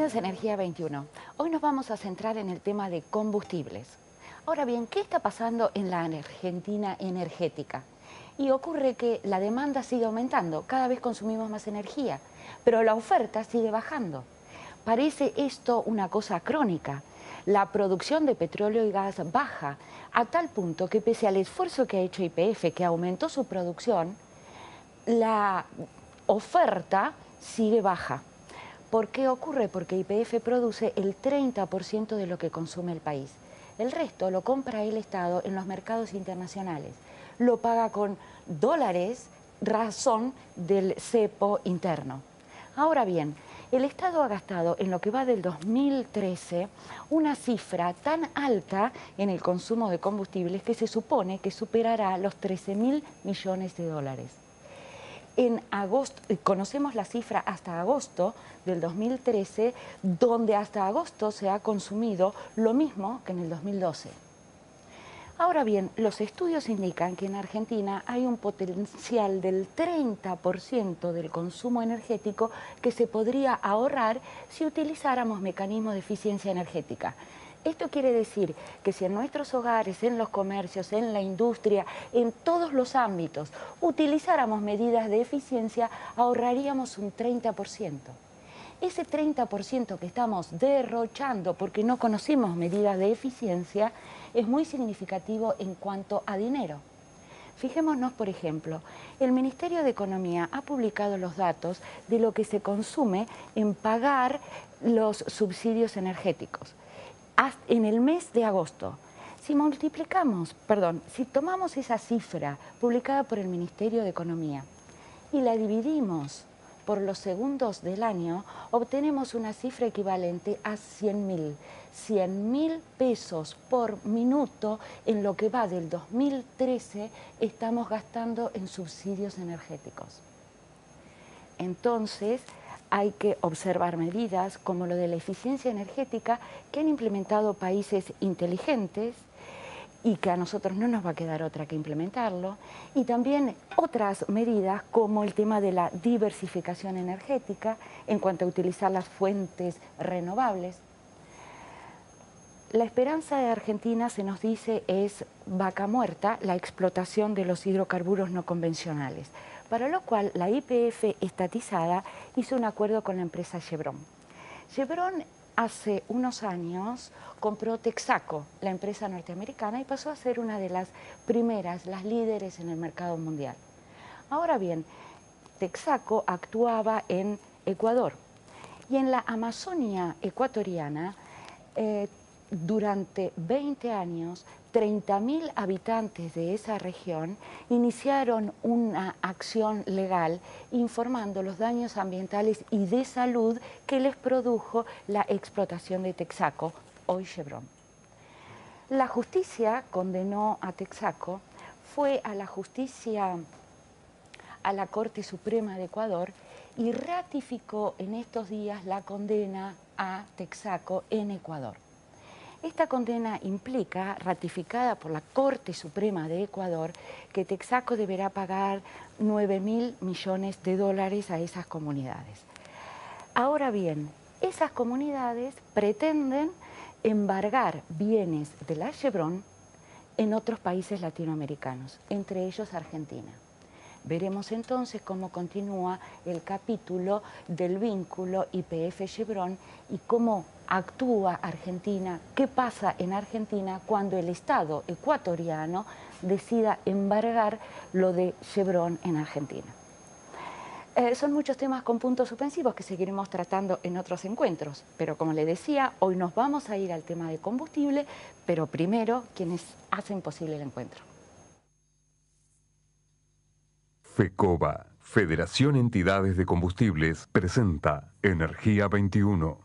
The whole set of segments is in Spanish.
Bienvenidos a Energía 21. Hoy nos vamos a centrar en el tema de combustibles. Ahora bien, ¿qué está pasando en la Argentina energética? Y ocurre que la demanda sigue aumentando, cada vez consumimos más energía, pero la oferta sigue bajando. Parece esto una cosa crónica. La producción de petróleo y gas baja, a tal punto que pese al esfuerzo que ha hecho YPF, que aumentó su producción, la oferta sigue baja. ¿Por qué ocurre? Porque YPF produce el 30% de lo que consume el país. El resto lo compra el Estado en los mercados internacionales. Lo paga con dólares, razón del cepo interno. Ahora bien, el Estado ha gastado en lo que va del 2013 una cifra tan alta en el consumo de combustibles que se supone que superará los 13.000 millones de dólares. En agosto, conocemos la cifra hasta agosto del 2013, donde hasta agosto se ha consumido lo mismo que en el 2012. Ahora bien, los estudios indican que en Argentina hay un potencial del 30% del consumo energético que se podría ahorrar si utilizáramos mecanismos de eficiencia energética. Esto quiere decir que si en nuestros hogares, en los comercios, en la industria, en todos los ámbitos, utilizáramos medidas de eficiencia, ahorraríamos un 30%. Ese 30% que estamos derrochando porque no conocemos medidas de eficiencia es muy significativo en cuanto a dinero. Fijémonos, por ejemplo, el Ministerio de Economía ha publicado los datos de lo que se consume en pagar los subsidios energéticos. En el mes de agosto, si tomamos esa cifra publicada por el Ministerio de Economía y la dividimos por los segundos del año, obtenemos una cifra equivalente a 100.000 pesos por minuto. En lo que va del 2013 estamos gastando en subsidios energéticos. Entonces, hay que observar medidas como lo de la eficiencia energética que han implementado países inteligentes y que a nosotros no nos va a quedar otra que implementarlo, y también otras medidas como el tema de la diversificación energética en cuanto a utilizar las fuentes renovables. La esperanza de Argentina, se nos dice, es vaca muerta, la explotación de los hidrocarburos no convencionales, para lo cual la YPF estatizada hizo un acuerdo con la empresa Chevron. Chevron hace unos años compró Texaco, la empresa norteamericana, y pasó a ser una de las primeras, las líderes en el mercado mundial. Ahora bien, Texaco actuaba en Ecuador y en la Amazonia ecuatoriana durante 20 años, 30.000 habitantes de esa región iniciaron una acción legal informando los daños ambientales y de salud que les produjo la explotación de Texaco, hoy Chevron. La justicia condenó a Texaco, fue a la justicia, a la Corte Suprema de Ecuador, y ratificó en estos días la condena a Texaco en Ecuador. Esta condena implica, ratificada por la Corte Suprema de Ecuador, que Texaco deberá pagar 9.000 millones de dólares a esas comunidades. Ahora bien, esas comunidades pretenden embargar bienes de la Chevron en otros países latinoamericanos, entre ellos Argentina. Veremos entonces cómo continúa el capítulo del vínculo YPF-Chevron y cómo actúa Argentina, qué pasa en Argentina cuando el Estado ecuatoriano decida embargar lo de Chevron en Argentina. Son muchos temas con puntos suspensivos que seguiremos tratando en otros encuentros, pero como le decía, hoy nos vamos a ir al tema de combustible, pero primero quienes hacen posible el encuentro. FECOBA, Federación Entidades de Combustibles, presenta Energía 21.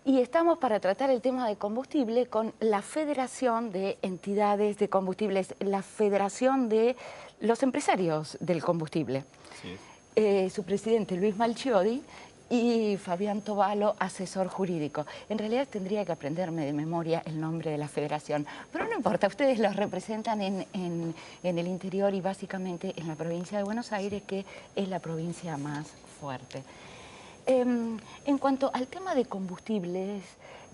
Y estamos para tratar el tema de combustible con la Federación de Entidades de Combustibles, la Federación de los Empresarios del Combustible. Sí. Su presidente Luis Malchiodi Y Fabián Tobalo, asesor jurídico. En realidad tendría que aprenderme de memoria el nombre de la federación, pero no importa, ustedes los representan en el interior y básicamente en la provincia de Buenos Aires, que es la provincia más fuerte. En cuanto al tema de combustibles,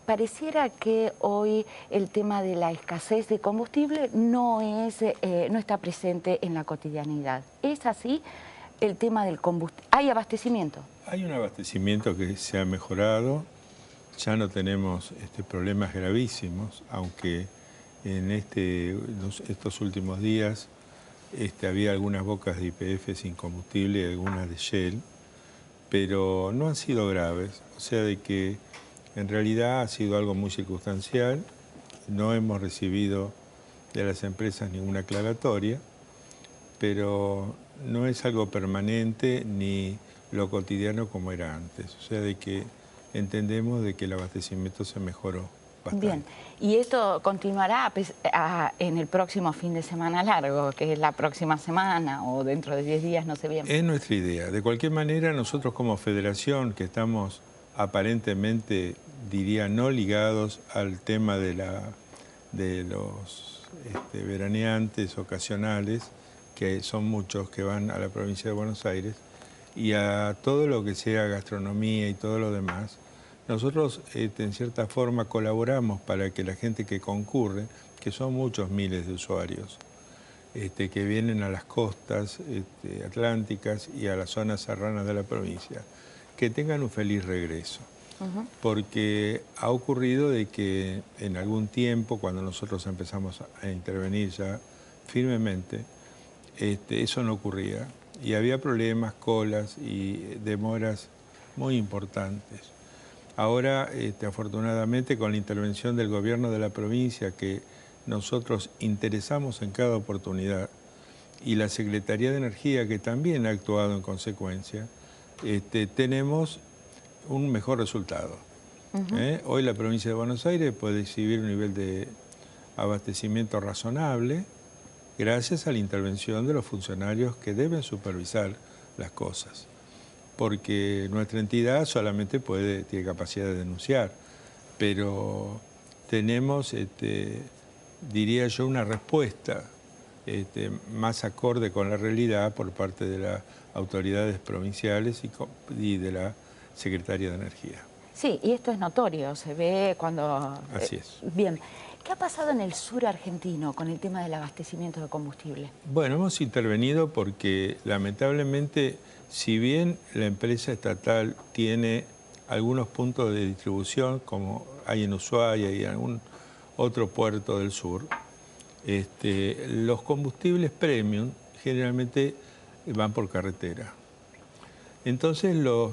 pareciera que hoy el tema de la escasez de combustible no está presente en la cotidianidad. ¿Es así? El tema del combustible. ¿Hay abastecimiento? Hay un abastecimiento que se ha mejorado, ya no tenemos problemas gravísimos, aunque en estos últimos días había algunas bocas de YPF sin combustible y algunas de Shell, pero no han sido graves, o sea de que en realidad ha sido algo muy circunstancial, no hemos recibido de las empresas ninguna aclaratoria, pero no es algo permanente ni lo cotidiano como era antes. O sea, de que entendemos de que el abastecimiento se mejoró bastante. Bien, y esto continuará en el próximo fin de semana largo, que es la próxima semana o dentro de 10 días, no sé bien. Es nuestra idea. De cualquier manera, nosotros como federación, que estamos aparentemente, diría, no ligados al tema de los veraneantes ocasionales, que son muchos que van a la provincia de Buenos Aires, y a todo lo que sea gastronomía y todo lo demás, nosotros en cierta forma colaboramos para que la gente que concurre, que son muchos miles de usuarios, que vienen a las costas atlánticas y a las zonas serranas de la provincia, que tengan un feliz regreso. Porque ha ocurrido de que en algún tiempo, cuando nosotros empezamos a intervenir ya firmemente, eso no ocurría y había problemas, colas y demoras muy importantes. Ahora, afortunadamente, con la intervención del gobierno de la provincia, que nosotros interesamos en cada oportunidad, y la Secretaría de Energía, que también ha actuado en consecuencia, tenemos un mejor resultado. Hoy la provincia de Buenos Aires puede exhibir un nivel de abastecimiento razonable, gracias a la intervención de los funcionarios que deben supervisar las cosas, porque nuestra entidad solamente tiene capacidad de denunciar, pero tenemos, diría yo, una respuesta más acorde con la realidad por parte de las autoridades provinciales y de la Secretaría de Energía. Sí, y esto es notorio, se ve cuando... Así es. Bien. ¿Qué ha pasado en el sur argentino con el tema del abastecimiento de combustible? Bueno, hemos intervenido porque lamentablemente, si bien la empresa estatal tiene algunos puntos de distribución, como hay en Ushuaia y en algún otro puerto del sur, los combustibles premium generalmente van por carretera. Entonces los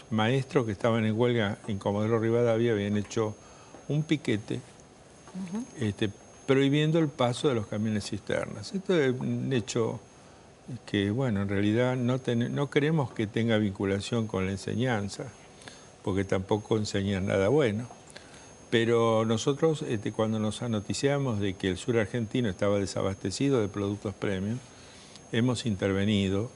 maestros que estaban en huelga en Comodoro Rivadavia habían hecho un piquete prohibiendo el paso de los camiones cisternas. Esto es un hecho que, bueno, en realidad no queremos que tenga vinculación con la enseñanza, porque tampoco enseñan nada bueno. Pero nosotros, cuando nos anoticiamos de que el sur argentino estaba desabastecido de productos premium, hemos intervenido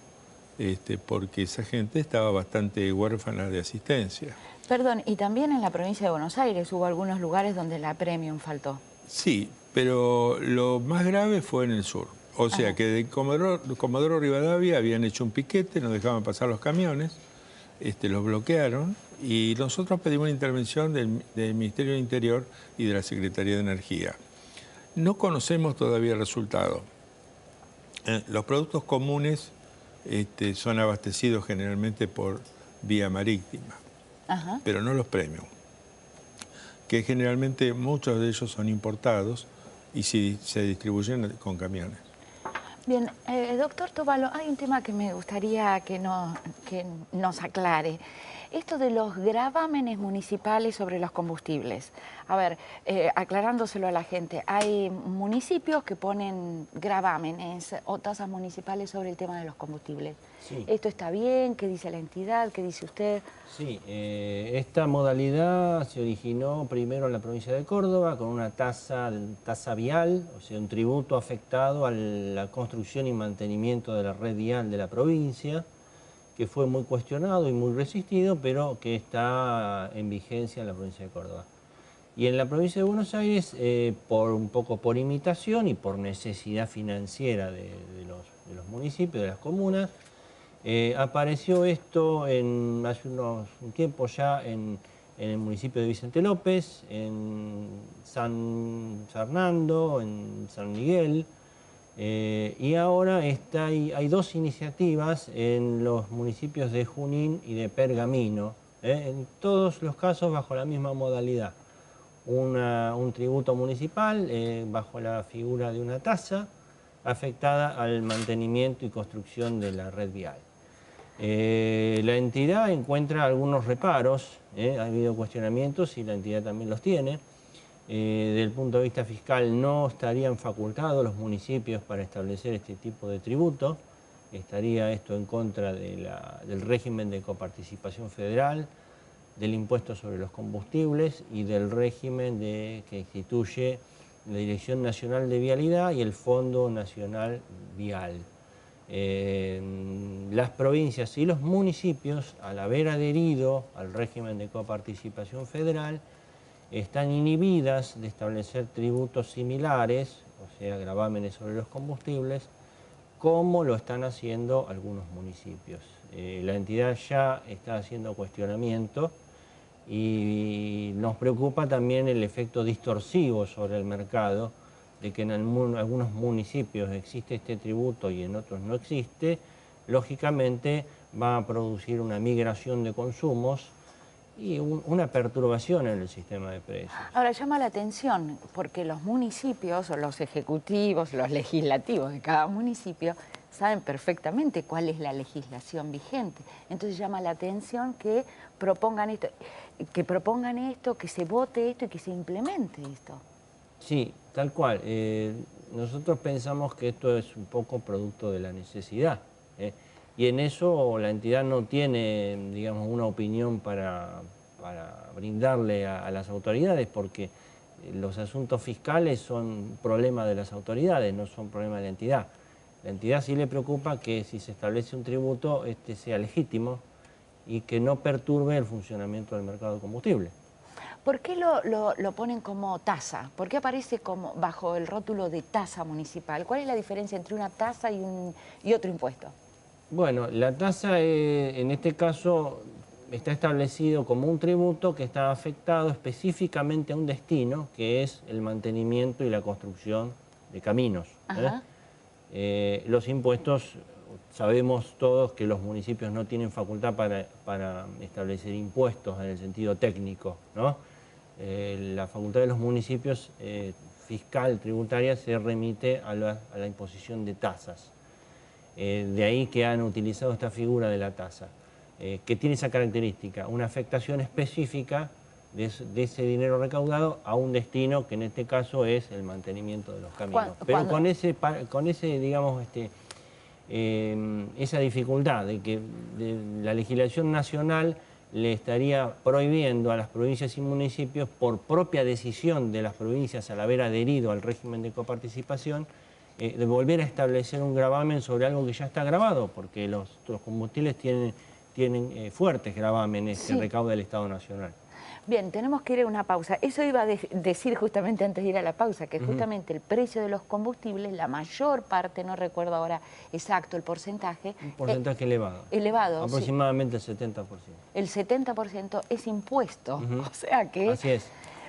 porque esa gente estaba bastante huérfana de asistencia. Perdón, y también en la provincia de Buenos Aires hubo algunos lugares donde la premium faltó. Sí, pero lo más grave fue en el sur. O sea que de Comodoro Rivadavia habían hecho un piquete, no dejaban pasar los camiones, los bloquearon y nosotros pedimos una intervención del Ministerio del Interior y de la Secretaría de Energía. No conocemos todavía el resultado. Los productos comunes son abastecidos generalmente por vía marítima, pero no los premium, que generalmente muchos de ellos son importados y se distribuyen con camiones. Bien, doctor Tobalo, hay un tema que me gustaría que nos aclare. Esto de los gravámenes municipales sobre los combustibles. A ver, aclarándoselo a la gente, hay municipios que ponen gravámenes o tasas municipales sobre el tema de los combustibles. Sí. ¿Esto está bien? ¿Qué dice la entidad? ¿Qué dice usted? Sí, esta modalidad se originó primero en la provincia de Córdoba con una tasa vial, o sea, un tributo afectado a la construcción y mantenimiento de la red vial de la provincia. que fue muy cuestionado y muy resistido, pero que está en vigencia en la provincia de Córdoba. Y en la provincia de Buenos Aires, un poco por imitación y por necesidad financiera de los municipios, de las comunas, apareció esto hace un tiempo ya en el municipio de Vicente López, en San Fernando, en San Miguel, y ahora hay dos iniciativas en los municipios de Junín y de Pergamino, en todos los casos bajo la misma modalidad. Un tributo municipal bajo la figura de una tasa afectada al mantenimiento y construcción de la red vial. La entidad encuentra algunos reparos, ha habido cuestionamientos y la entidad también los tiene. Desde el punto de vista fiscal no estarían facultados los municipios para establecer este tipo de tributo. Estaría esto en contra del régimen de coparticipación federal, del impuesto sobre los combustibles y del régimen que instituye la Dirección Nacional de Vialidad y el Fondo Nacional Vial. Las provincias y los municipios, al haber adherido al régimen de coparticipación federal, están inhibidas de establecer tributos similares, o sea, gravámenes sobre los combustibles, como lo están haciendo algunos municipios. La entidad ya está haciendo cuestionamiento y nos preocupa también el efecto distorsivo sobre el mercado, de que en algunos municipios existe este tributo y en otros no existe. Lógicamente va a producir una migración de consumos y una perturbación en el sistema de precios. Ahora llama la atención porque los municipios, o los ejecutivos, los legislativos de cada municipio saben perfectamente cuál es la legislación vigente. Entonces llama la atención que propongan esto, que se vote esto y que se implemente esto. Sí, tal cual. Nosotros pensamos que esto es un poco producto de la necesidad. Y en eso la entidad no tiene, digamos, una opinión para brindarle a las autoridades, porque los asuntos fiscales son problema de las autoridades, no son problema de la entidad. La entidad sí le preocupa que si se establece un tributo, este sea legítimo y que no perturbe el funcionamiento del mercado de combustible. ¿Por qué lo ponen como tasa? ¿Por qué aparece como bajo el rótulo de tasa municipal? ¿Cuál es la diferencia entre una tasa y otro impuesto? Bueno, la tasa en este caso está establecido como un tributo que está afectado específicamente a un destino, que es el mantenimiento y la construcción de caminos. Los impuestos, sabemos todos que los municipios no tienen facultad para establecer impuestos en el sentido técnico, ¿no? La facultad de los municipios fiscal, tributaria, se remite a la imposición de tasas. De ahí que han utilizado esta figura de la tasa, que tiene esa característica, una afectación específica de ese dinero recaudado a un destino que en este caso es el mantenimiento de los caminos. Pero con ese digamos, esa dificultad de que la legislación nacional le estaría prohibiendo a las provincias y municipios, por propia decisión de las provincias al haber adherido al régimen de coparticipación, de volver a establecer un gravamen sobre algo que ya está gravado, porque los combustibles tienen fuertes gravámenes que recauda el Estado Nacional. Bien, tenemos que ir a una pausa. Eso iba a decir justamente antes de ir a la pausa, que justamente el precio de los combustibles, la mayor parte, no recuerdo ahora exacto el porcentaje. Un porcentaje elevado. Elevado, aproximadamente el 70%. El 70% es impuesto, o sea que... Así es.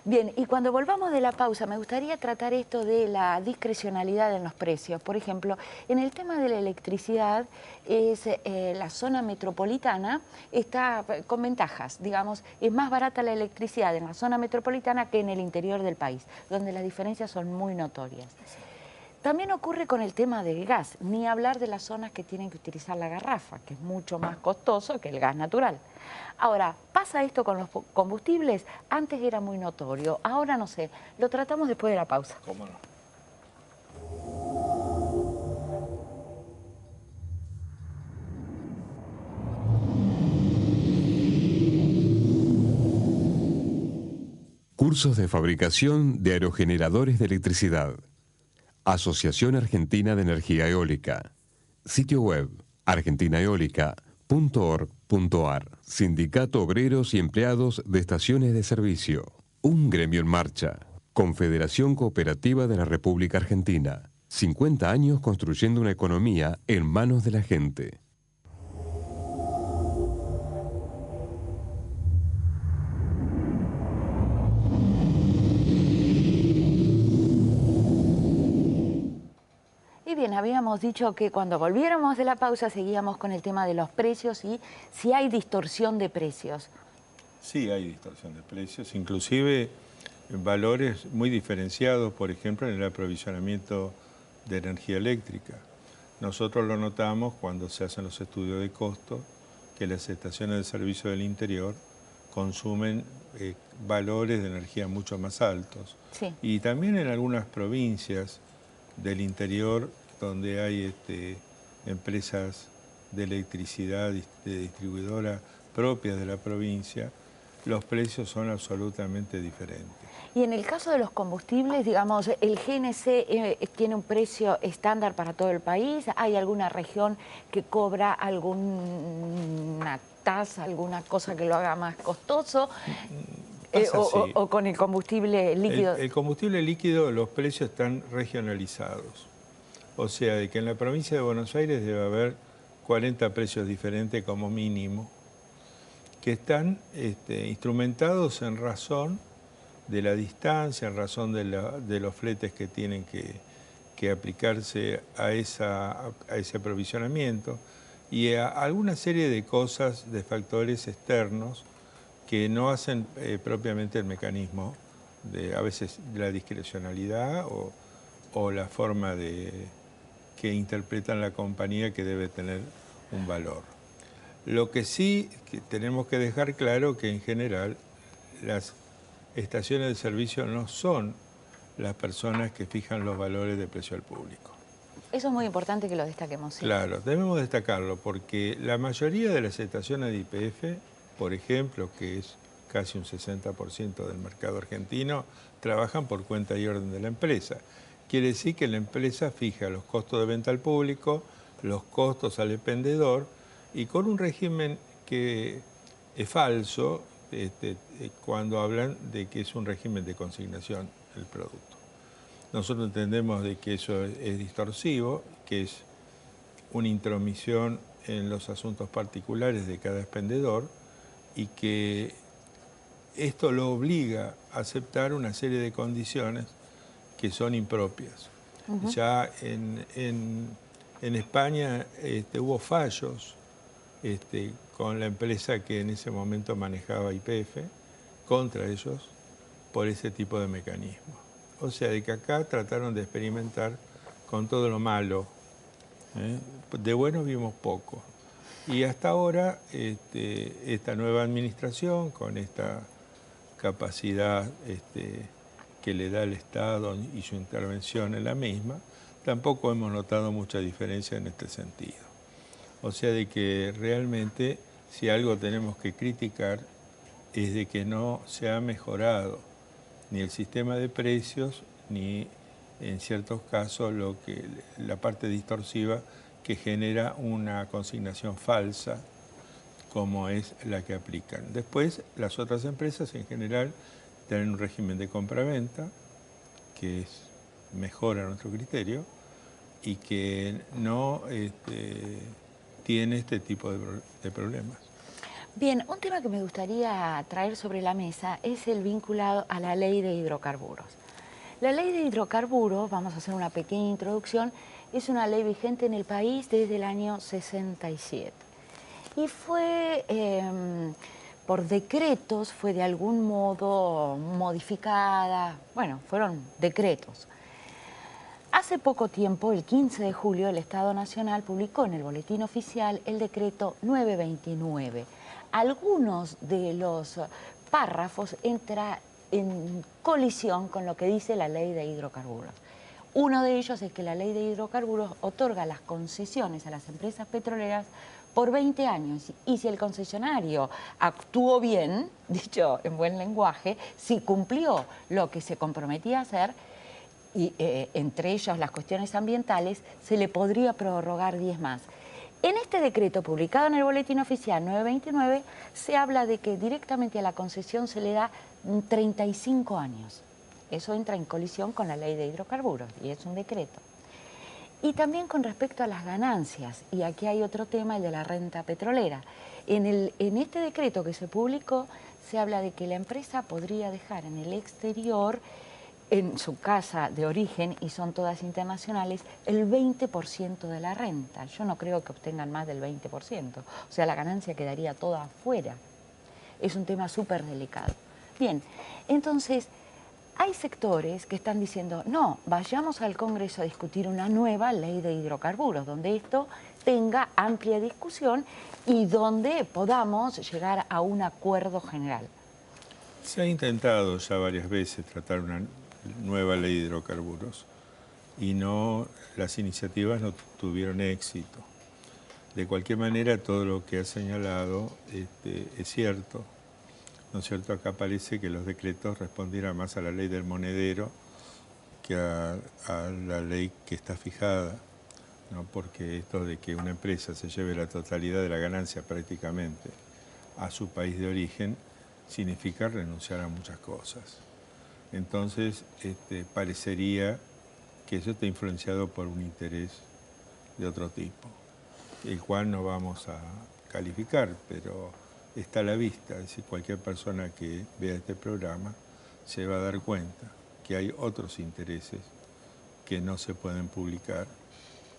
Bien, y cuando volvamos de la pausa, me gustaría tratar esto de la discrecionalidad en los precios. Por ejemplo, en el tema de la electricidad, la zona metropolitana está con ventajas, digamos, es más barata la electricidad en la zona metropolitana que en el interior del país, donde las diferencias son muy notorias. También ocurre con el tema del gas, ni hablar de las zonas que tienen que utilizar la garrafa, que es mucho más costoso que el gas natural. Ahora, ¿pasa esto con los combustibles? Antes era muy notorio, ahora no sé. Lo tratamos después de la pausa. ¿Cómo no? Cursos de fabricación de aerogeneradores de electricidad. Asociación Argentina de Energía Eólica. Sitio web argentinaeólica.com.ar. sindicato.org.ar. Sindicato Obreros y Empleados de Estaciones de Servicio. Un gremio en marcha. Confederación Cooperativa de la República Argentina. 50 años construyendo una economía en manos de la gente. Y bien, habíamos dicho que cuando volviéramos de la pausa seguíamos con el tema de los precios y si hay distorsión de precios. Sí, hay distorsión de precios, inclusive valores muy diferenciados, por ejemplo, en el aprovisionamiento de energía eléctrica. Nosotros lo notamos cuando se hacen los estudios de costo, que las estaciones de servicio del interior consumen valores de energía mucho más altos. Sí. Y también en algunas provincias del interior donde hay empresas de electricidad, de distribuidora propias de la provincia, los precios son absolutamente diferentes. Y en el caso de los combustibles, digamos, ¿el GNC tiene un precio estándar para todo el país? ¿Hay alguna región que cobra alguna tasa, alguna cosa que lo haga más costoso? O con el combustible líquido. El combustible líquido, los precios están regionalizados. O sea, de que en la provincia de Buenos Aires debe haber 40 precios diferentes como mínimo, que están instrumentados en razón de la distancia, en razón de los fletes que tienen que aplicarse a ese aprovisionamiento y a alguna serie de cosas, de factores externos que no hacen propiamente el mecanismo, a veces la discrecionalidad o la forma que interpretan la compañía que debe tener un valor. Lo que sí que tenemos que dejar claro que en general las estaciones de servicio no son las personas que fijan los valores de precio al público. Eso es muy importante que lo destaquemos. ¿Sí? Claro, debemos destacarlo porque la mayoría de las estaciones de YPF, por ejemplo, que es casi un 60% del mercado argentino, trabajan por cuenta y orden de la empresa. Quiere decir que la empresa fija los costos de venta al público, los costos al expendedor, y con un régimen que es falso cuando hablan de que es un régimen de consignación del producto. Nosotros entendemos de que eso es distorsivo, que es una intromisión en los asuntos particulares de cada expendedor y que esto lo obliga a aceptar una serie de condiciones que son impropias. Ya en España hubo fallos con la empresa que en ese momento manejaba YPF contra ellos por ese tipo de mecanismo. O sea, de que acá trataron de experimentar con todo lo malo. De bueno vimos poco. Y hasta ahora esta nueva administración, con esta capacidad que le da el Estado y su intervención en la misma, tampoco hemos notado mucha diferencia en este sentido. O sea, de que realmente si algo tenemos que criticar es de que no se ha mejorado ni el sistema de precios ni en ciertos casos la parte distorsiva que genera una consignación falsa como es la que aplican. Después, las otras empresas en general tienen un régimen de compra-venta que es mejor a nuestro criterio y que no tiene este tipo de problemas. Bien, un tema que me gustaría traer sobre la mesa es el vinculado a la ley de hidrocarburos. La ley de hidrocarburos, vamos a hacer una pequeña introducción, es una ley vigente en el país desde el año 67. Y fue, por decretos, fue de algún modo modificada, bueno, fueron decretos. Hace poco tiempo, el 15 de julio, el Estado Nacional publicó en el Boletín Oficial el decreto 929. Algunos de los párrafos entran en colisión con lo que dice la ley de hidrocarburos. Uno de ellos es que la ley de hidrocarburos otorga las concesiones a las empresas petroleras por 20 años. Y si el concesionario actuó bien, dicho en buen lenguaje, si cumplió lo que se comprometía a hacer, y entre ellos las cuestiones ambientales, se le podría prorrogar 10 más. En este decreto publicado en el Boletín Oficial 929 se habla de que directamente a la concesión se le da 35 años. Eso entra en colisión con la ley de hidrocarburos y es un decreto. Y también con respecto a las ganancias, y aquí hay otro tema, el de la renta petrolera. En este decreto que se publicó se habla de que la empresa podría dejar en el exterior, en su casa de origen, y son todas internacionales, el 20% de la renta. Yo no creo que obtengan más del 20%, o sea, la ganancia quedaría toda afuera. Es un tema súper delicado. Bien, entonces, hay sectores que están diciendo, no, vayamos al Congreso a discutir una nueva ley de hidrocarburos, donde esto tenga amplia discusión y donde podamos llegar a un acuerdo general. Se ha intentado ya varias veces tratar una nueva ley de hidrocarburos y las iniciativas no tuvieron éxito. De cualquier manera, todo lo que ha señalado es cierto. ¿No es cierto? Acá parece que los decretos respondieran más a la ley del monedero que a la ley que está fijada, ¿no? Porque esto de que una empresa se lleve la totalidad de la ganancia prácticamente a su país de origen significa renunciar a muchas cosas. Entonces, parecería que eso está influenciado por un interés de otro tipo, el cual no vamos a calificar, pero está a la vista. Es decir, cualquier persona que vea este programa se va a dar cuenta que hay otros intereses que no se pueden publicar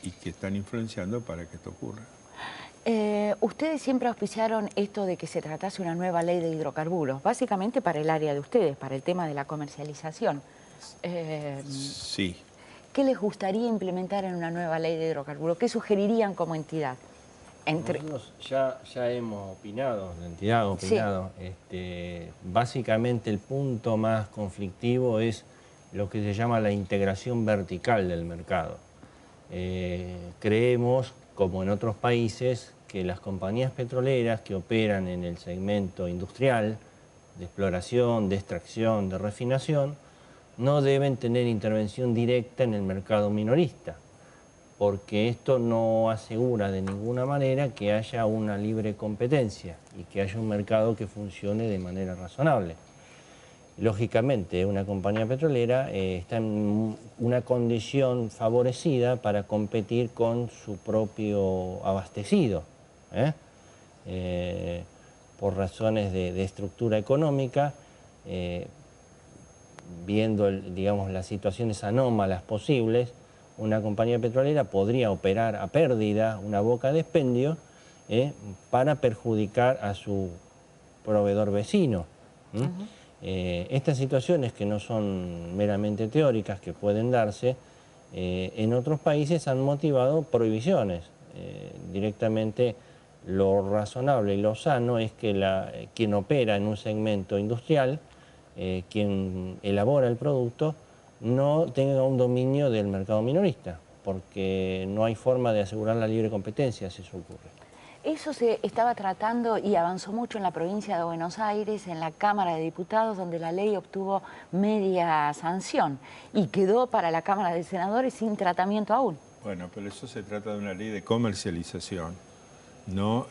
y que están influenciando para que esto ocurra. Ustedes siempre auspiciaron esto de que se tratase una nueva ley de hidrocarburos, básicamente para el área de ustedes, para el tema de la comercialización. Sí. ¿Qué les gustaría implementar en una nueva ley de hidrocarburos? ¿Qué sugerirían como entidad? Nosotros ya hemos opinado, la entidad ha opinado. Sí. Básicamente el punto más conflictivo es lo que se llama la integración vertical del mercado. Creemos, como en otros países, que las compañías petroleras que operan en el segmento industrial, de exploración, de extracción, de refinación, no deben tener intervención directa en el mercado minorista, porque esto no asegura de ninguna manera que haya una libre competencia y que haya un mercado que funcione de manera razonable. Lógicamente, una compañía petrolera está en una condición favorecida para competir con su propio abastecido, por razones de estructura económica, viendo, digamos, las situaciones anómalas posibles. Una compañía petrolera podría operar a pérdida, una boca de expendio, para perjudicar a su proveedor vecino. Estas situaciones, que no son meramente teóricas, que pueden darse, en otros países han motivado prohibiciones. Directamente lo razonable y lo sano es que quien opera en un segmento industrial, quien elabora el producto, no tenga un dominio del mercado minorista, porque no hay forma de asegurar la libre competencia si eso ocurre. Eso se estaba tratando y avanzó mucho en la provincia de Buenos Aires, en la Cámara de Diputados, donde la ley obtuvo media sanción y quedó para la Cámara de Senadores sin tratamiento aún. Bueno, pero eso se trata de una ley de comercialización, no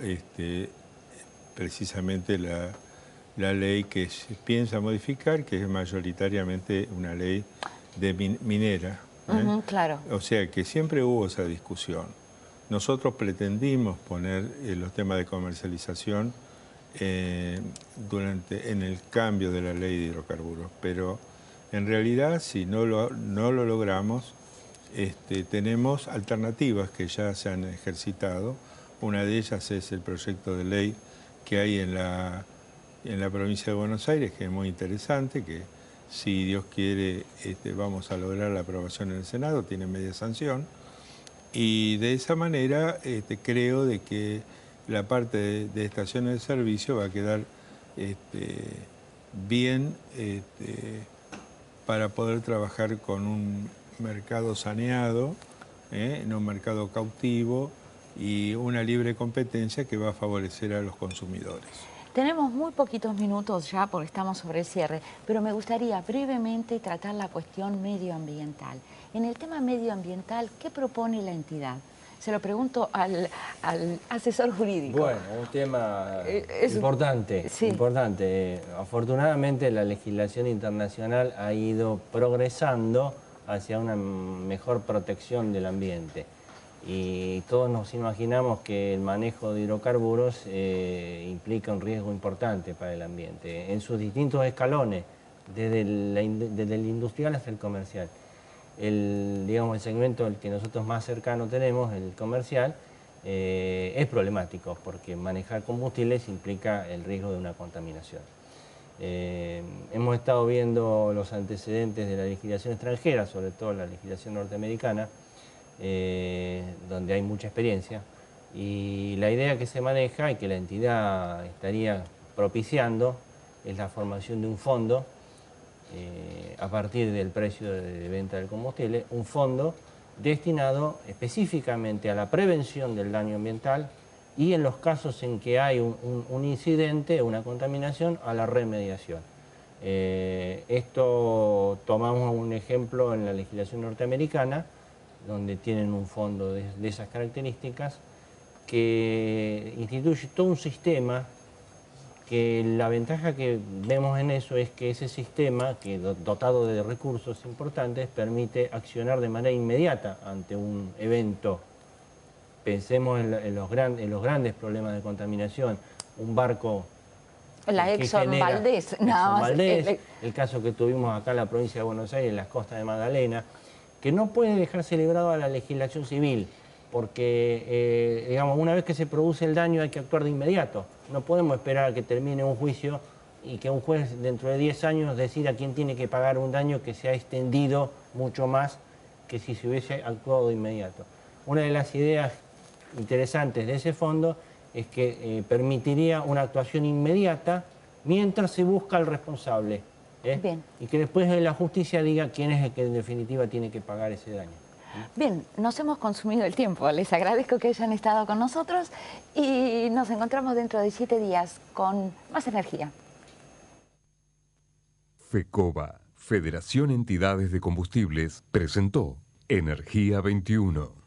precisamente la ley que se piensa modificar, que es mayoritariamente una ley de minera. Claro. O sea que siempre hubo esa discusión. Nosotros pretendimos poner los temas de comercialización en el cambio de la ley de hidrocarburos, pero en realidad, si no lo logramos, tenemos alternativas que ya se han ejercitado. Una de ellas es el proyecto de ley que hay en la provincia de Buenos Aires, que es muy interesante, que si Dios quiere vamos a lograr la aprobación en el Senado, tiene media sanción. Y de esa manera creo de que la parte de estaciones de servicio va a quedar bien para poder trabajar con un mercado saneado, no un mercado cautivo, y una libre competencia que va a favorecer a los consumidores. Tenemos muy poquitos minutos ya porque estamos sobre el cierre, pero me gustaría brevemente tratar la cuestión medioambiental. En el tema medioambiental, ¿qué propone la entidad? Se lo pregunto al asesor jurídico. Bueno, un tema Es importante, sí. importante. Afortunadamente la legislación internacional ha ido progresando hacia una mejor protección del ambiente. Y todos nos imaginamos que el manejo de hidrocarburos implica un riesgo importante para el ambiente, en sus distintos escalones, desde el industrial hasta el comercial. Digamos, el segmento el que nosotros más cercano tenemos, el comercial, es problemático porque manejar combustibles implica el riesgo de una contaminación. Hemos estado viendo los antecedentes de la legislación extranjera, sobre todo la legislación norteamericana, donde hay mucha experiencia, y la idea que se maneja y que la entidad estaría propiciando es la formación de un fondo a partir del precio de venta del combustible, un fondo destinado específicamente a la prevención del daño ambiental y en los casos en que hay un incidente, una contaminación, a la remediación. Esto tomamos un ejemplo en la legislación norteamericana, donde tienen un fondo de esas características, que instituye todo un sistema que la ventaja que vemos en eso es que ese sistema, que dotado de recursos importantes, permite accionar de manera inmediata ante un evento. Pensemos en los grandes problemas de contaminación. Un barco La Exxon Valdez. El caso que tuvimos acá en la provincia de Buenos Aires, en las costas de Magdalena, que no puede dejarse librado a la legislación civil, porque digamos, una vez que se produce el daño hay que actuar de inmediato. No podemos esperar a que termine un juicio y que un juez dentro de 10 años decida quién tiene que pagar un daño que se ha extendido mucho más que si se hubiese actuado de inmediato. Una de las ideas interesantes de ese fondo es que permitiría una actuación inmediata mientras se busca al responsable. Bien. Y que después la justicia diga quién es el que en definitiva tiene que pagar ese daño. Bien, nos hemos consumido el tiempo. Les agradezco que hayan estado con nosotros y nos encontramos dentro de 7 días con más energía. FECOBA, Federación Entidades de Combustibles, presentó Energía 21.